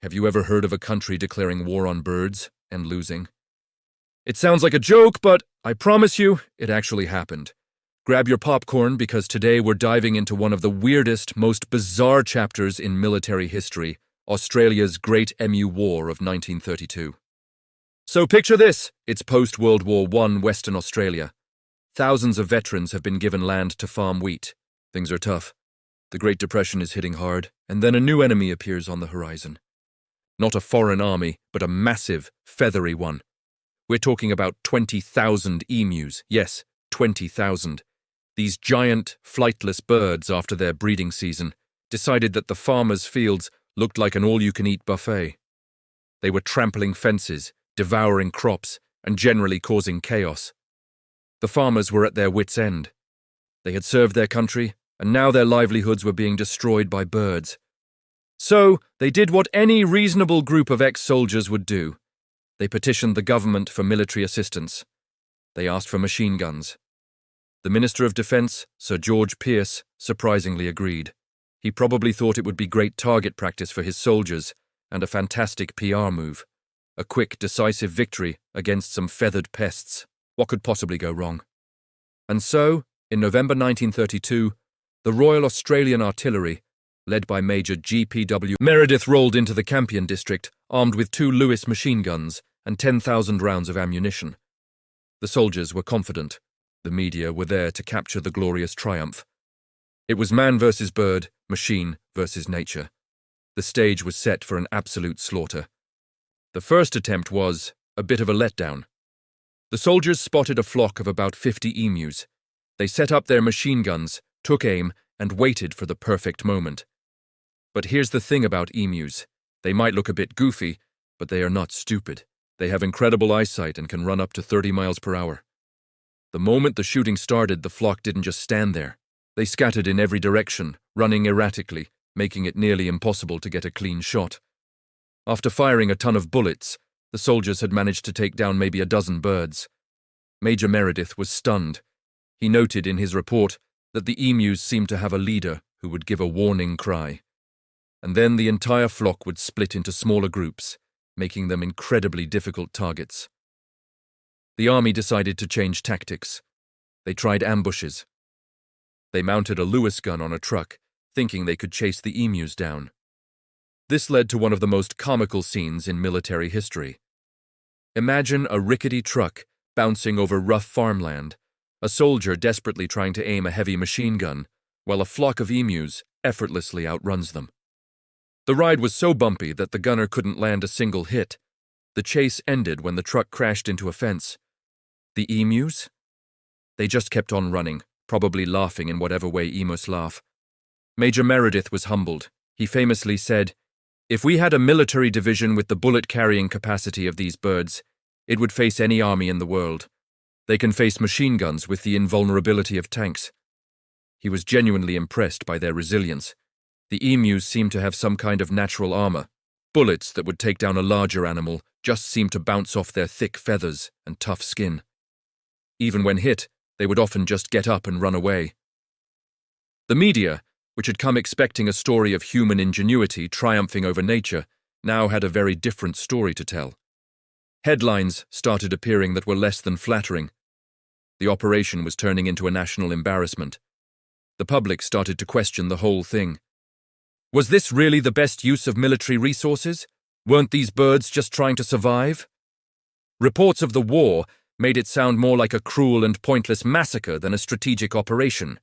Have you ever heard of a country declaring war on birds and losing? It sounds like a joke, but I promise you, it actually happened. Grab your popcorn because today we're diving into one of the weirdest, most bizarre chapters in military history, Australia's Great Emu War of 1932. So picture this, it's post-World War I Western Australia. Thousands of veterans have been given land to farm wheat. Things are tough. The Great Depression is hitting hard, and then a new enemy appears on the horizon. Not a foreign army, but a massive, feathery one. We're talking about 20,000 emus. Yes, 20,000. These giant, flightless birds, after their breeding season, decided that the farmers' fields looked like an all-you-can-eat buffet. They were trampling fences, devouring crops, and generally causing chaos. The farmers were at their wits' end. They had served their country, and now their livelihoods were being destroyed by birds. So, they did what any reasonable group of ex-soldiers would do. They petitioned the government for military assistance. They asked for machine guns. The Minister of Defence, Sir George Pearce, surprisingly agreed. He probably thought it would be great target practice for his soldiers and a fantastic PR move. A quick, decisive victory against some feathered pests. What could possibly go wrong? And so, in November 1932, the Royal Australian Artillery, led by Major G.P.W. Meredith, rolled into the Campion district, armed with 2 Lewis machine guns and 10,000 rounds of ammunition. The soldiers were confident. The media were there to capture the glorious triumph. It was man versus bird, machine versus nature. The stage was set for an absolute slaughter. The first attempt was a bit of a letdown. The soldiers spotted a flock of about 50 emus. They set up their machine guns, took aim, and waited for the perfect moment. But here's the thing about emus. They might look a bit goofy, but they are not stupid. They have incredible eyesight and can run up to 30 miles per hour. The moment the shooting started, the flock didn't just stand there. They scattered in every direction, running erratically, making it nearly impossible to get a clean shot. After firing a ton of bullets, the soldiers had managed to take down maybe a dozen birds. Major Meredith was stunned. He noted in his report that the emus seemed to have a leader who would give a warning cry. And then the entire flock would split into smaller groups, making them incredibly difficult targets. The army decided to change tactics. They tried ambushes. They mounted a Lewis gun on a truck, thinking they could chase the emus down. This led to one of the most comical scenes in military history. Imagine a rickety truck bouncing over rough farmland, a soldier desperately trying to aim a heavy machine gun, while a flock of emus effortlessly outruns them. The ride was so bumpy that the gunner couldn't land a single hit. The chase ended when the truck crashed into a fence. The emus? They just kept on running, probably laughing in whatever way emus laugh. Major Meredith was humbled. He famously said, "If we had a military division with the bullet-carrying capacity of these birds, it would face any army in the world. They can face machine guns with the invulnerability of tanks." He was genuinely impressed by their resilience. The emus seemed to have some kind of natural armor. Bullets that would take down a larger animal just seemed to bounce off their thick feathers and tough skin. Even when hit, they would often just get up and run away. The media, which had come expecting a story of human ingenuity triumphing over nature, now had a very different story to tell. Headlines started appearing that were less than flattering. The operation was turning into a national embarrassment. The public started to question the whole thing. Was this really the best use of military resources? Weren't these birds just trying to survive? Reports of the war made it sound more like a cruel and pointless massacre than a strategic operation.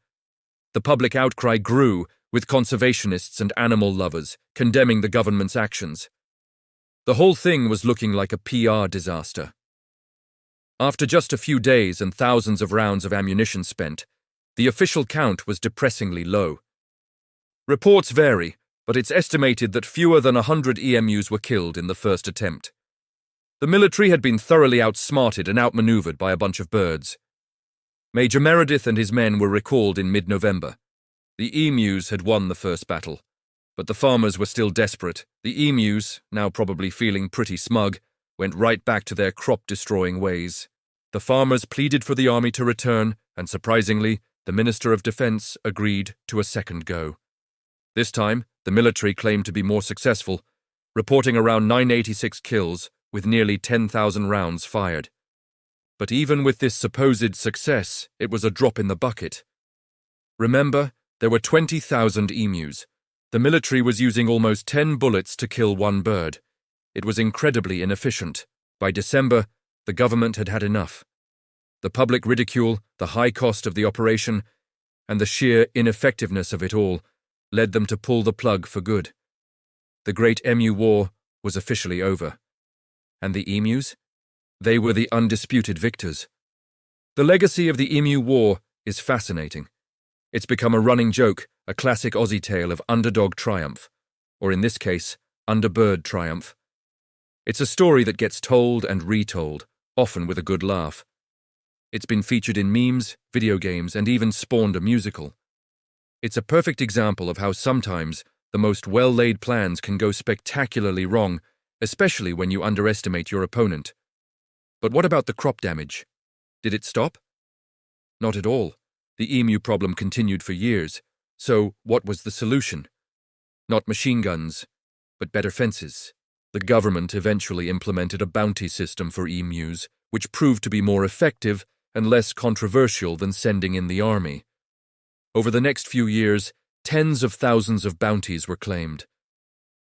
The public outcry grew, with conservationists and animal lovers condemning the government's actions. The whole thing was looking like a PR disaster. After just a few days and thousands of rounds of ammunition spent, the official count was depressingly low. Reports vary, but it's estimated that fewer than 100 emus were killed in the first attempt. The military had been thoroughly outsmarted and outmaneuvered by a bunch of birds. Major Meredith and his men were recalled in mid-November. The emus had won the first battle, but the farmers were still desperate. The emus, now probably feeling pretty smug, went right back to their crop-destroying ways. The farmers pleaded for the army to return, and surprisingly, the Minister of Defence agreed to a second go. This time, the military claimed to be more successful, reporting around 986 kills with nearly 10,000 rounds fired. But even with this supposed success, it was a drop in the bucket. Remember, there were 20,000 emus. The military was using almost 10 bullets to kill one bird. It was incredibly inefficient. By December, the government had had enough. The public ridicule, the high cost of the operation, and the sheer ineffectiveness of it all led them to pull the plug for good. The Great Emu War was officially over. And the emus? They were the undisputed victors. The legacy of the Emu War is fascinating. It's become a running joke, a classic Aussie tale of underdog triumph, or in this case, underbird triumph. It's a story that gets told and retold, often with a good laugh. It's been featured in memes, video games, and even spawned a musical. It's a perfect example of how sometimes the most well-laid plans can go spectacularly wrong, especially when you underestimate your opponent. But what about the crop damage? Did it stop? Not at all. The emu problem continued for years. So, what was the solution? Not machine guns, but better fences. The government eventually implemented a bounty system for emus, which proved to be more effective and less controversial than sending in the army. Over the next few years, tens of thousands of bounties were claimed.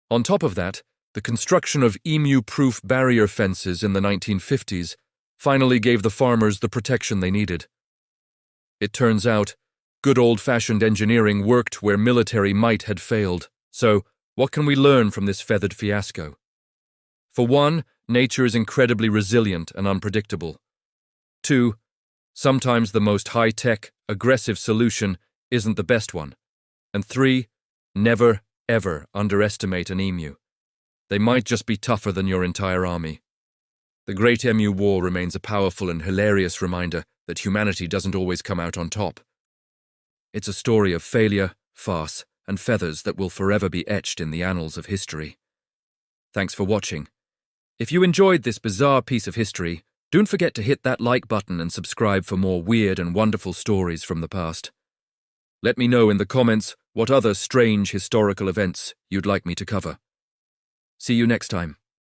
On top of that, the construction of emu-proof barrier fences in the 1950s finally gave the farmers the protection they needed. It turns out, good old-fashioned engineering worked where military might had failed. So, what can we learn from this feathered fiasco? For one, nature is incredibly resilient and unpredictable. 2, sometimes the most high-tech, aggressive solution isn't the best one. And 3, never, ever underestimate an emu. They might just be tougher than your entire army. The Great Emu War remains a powerful and hilarious reminder that humanity doesn't always come out on top. It's a story of failure, farce, and feathers that will forever be etched in the annals of history. Thanks for watching. If you enjoyed this bizarre piece of history, don't forget to hit that like button and subscribe for more weird and wonderful stories from the past. Let me know in the comments what other strange historical events you'd like me to cover. See you next time.